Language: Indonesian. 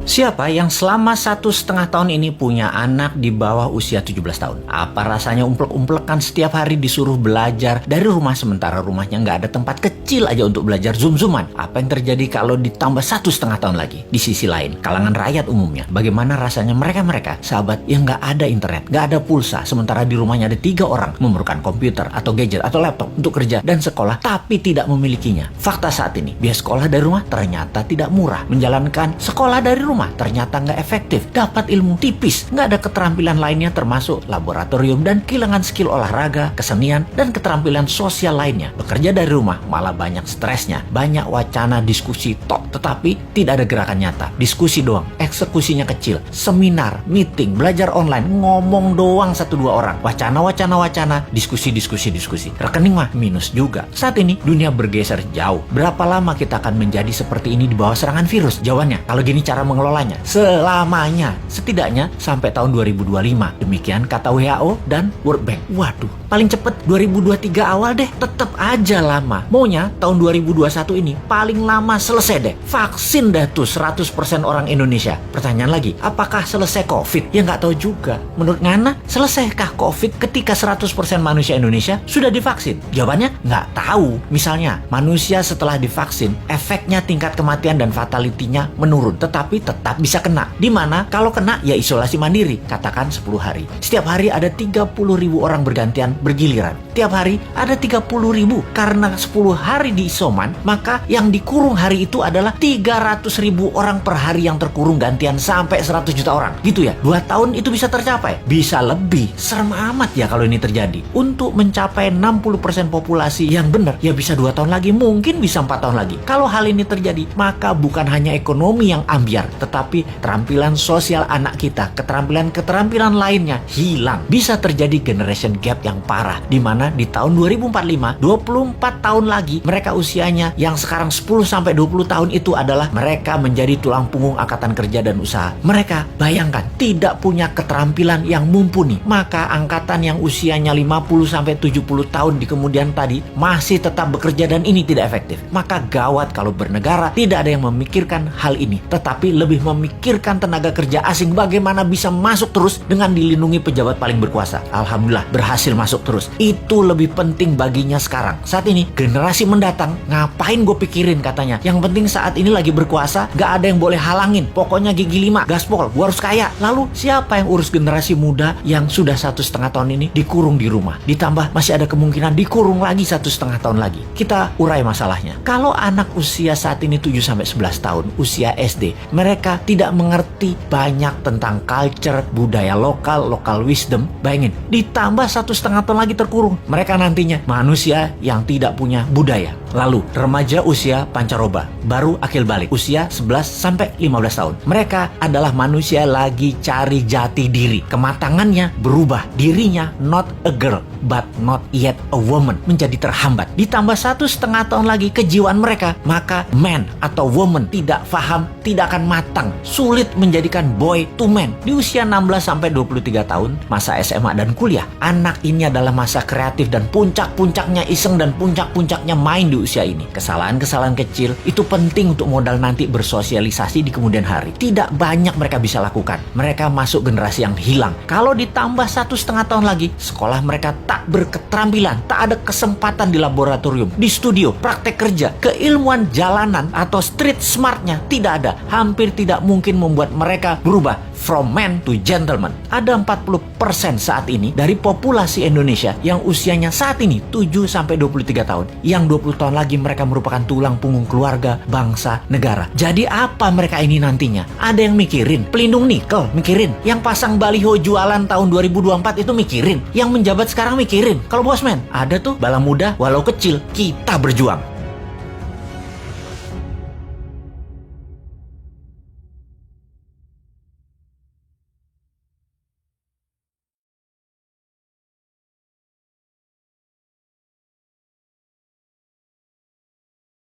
Siapa yang selama 1,5 tahun ini punya anak di bawah usia 17 tahun? Apa rasanya umplek-umplekan setiap hari disuruh belajar dari rumah sementara rumahnya nggak ada tempat kecil aja untuk belajar zoom-zooman? Apa yang terjadi kalau ditambah 1,5 tahun lagi? Di sisi lain, kalangan rakyat umumnya, bagaimana rasanya mereka sahabat yang nggak ada internet, nggak ada pulsa, sementara di rumahnya ada 3 orang memerlukan komputer atau gadget atau laptop untuk kerja dan sekolah, tapi tidak memilikinya. Fakta saat ini, biaya sekolah dari rumah ternyata tidak murah. Menjalankan sekolah dari rumah ternyata nggak efektif, dapat ilmu tipis, nggak ada keterampilan lainnya termasuk laboratorium dan kehilangan skill olahraga, kesenian, dan keterampilan sosial lainnya. Bekerja dari rumah malah banyak stresnya, banyak wacana diskusi tok, tetapi tidak ada gerakan nyata. Diskusi doang, eksekusinya kecil, seminar, meeting, belajar online, ngomong doang 1-2 orang, wacana, diskusi. Rekening mah minus juga. Saat ini dunia bergeser jauh. Berapa lama kita akan menjadi seperti ini di bawah serangan virus? Jawabannya, kalau gini cara mengelolanya, selamanya, setidaknya sampai tahun 2025. Demikian kata WHO dan World Bank. Waduh, paling cepet 2023 awal deh. Tetap aja lama. Maunya tahun 2021 ini paling lama selesai deh. Vaksin dah tuh 100% orang Indonesia. Pertanyaan lagi, apakah selesai COVID? Ya nggak tahu juga. Menurut Ngana, selesaikah COVID ketika 100% manusia Indonesia sudah divaksin? Jawabannya nggak tahu. Misalnya, manusia setelah divaksin, efeknya tingkat kematian dan fatality-nya menurun, tetapi tetap bisa kena. Dimana kalau kena ya isolasi mandiri, katakan 10 hari. Setiap hari ada 30.000 orang bergantian bergiliran. Tiap hari ada 30.000. Karena 10 hari di isoman, maka yang dikurung hari itu adalah 300.000 orang per hari yang terkurung gantian sampai 100 juta orang. Gitu ya, 2 tahun itu bisa tercapai? Bisa lebih. Serem amat ya kalau ini terjadi. Untuk mencapai 60% populasi yang benar, ya bisa 2 tahun lagi, mungkin bisa 4 tahun lagi. Kalau hal ini terjadi, maka bukan hanya ekonomi yang ambiar, tetapi keterampilan sosial anak kita, keterampilan lainnya hilang. Bisa terjadi generation gap yang parah, di mana di tahun 2045, 24 tahun lagi, mereka usianya yang sekarang 10-20 tahun itu adalah mereka menjadi tulang punggung angkatan kerja dan usaha. Mereka, bayangkan, tidak punya keterampilan yang mumpuni. Maka angkatan yang usianya 50-70 tahun di kemudian tadi masih tetap bekerja dan ini tidak efektif. Maka gawat kalau bernegara tidak ada yang memikirkan hal ini, tetapi lebih memikirkan tenaga kerja asing bagaimana bisa masuk terus dengan dilindungi pejabat paling berkuasa. Alhamdulillah berhasil masuk terus. Itu lebih penting baginya sekarang. Saat ini generasi mendatang, ngapain gue pikirin katanya. Yang penting saat ini lagi berkuasa, gak ada yang boleh halangin. Pokoknya gigi 5, gaspol, gue harus kaya. Lalu siapa yang urus generasi muda yang sudah 1,5 tahun ini dikurung di rumah? Ditambah masih ada kemungkinan dikurung lagi 1,5 tahun lagi. Kita urai masalahnya. Kalau anak usia saat ini 7-11 tahun, usia SD, mereka tidak mengerti banyak tentang culture, budaya lokal wisdom. Bayangin, ditambah 1,5 tahun lagi terkurung. Mereka nantinya manusia yang tidak punya budaya. Lalu remaja usia pancaroba, baru akil balik, usia 11-15 tahun. Mereka adalah manusia lagi cari jati diri. Kematangannya berubah. Dirinya not a girl, but not yet a woman. Menjadi terhambat. Ditambah 1,5 tahun lagi kejiwaan mereka, maka man atau woman tidak paham, tidak akan matang. Sulit menjadikan boy to man. Di usia 16-23 tahun, masa SMA dan kuliah, anak ini adalah masa kreatif dan puncak-puncaknya iseng dan puncak-puncaknya main di usia ini. Kesalahan-kesalahan kecil itu penting untuk modal nanti bersosialisasi di kemudian hari. Tidak banyak mereka bisa lakukan. Mereka masuk generasi yang hilang. Kalau ditambah 1,5 tahun lagi, sekolah mereka tak berketerampilan, tak ada kesempatan di laboratorium, di studio, praktek kerja, keilmuan jalanan atau street smartnya tidak ada. Hampir tidak mungkin membuat mereka berubah from man to gentleman. Ada 40% saat ini dari populasi Indonesia yang usianya saat ini 7-23 tahun. Yang 20 tahun lagi mereka merupakan tulang punggung keluarga, bangsa, negara. Jadi apa mereka ini nantinya? Ada yang mikirin pelindung nikel, mikirin. Yang pasang baliho jualan tahun 2024 itu mikirin. Yang menjabat sekarang mikirin. Kalau bosman, ada tuh bala muda walau kecil, kita berjuang.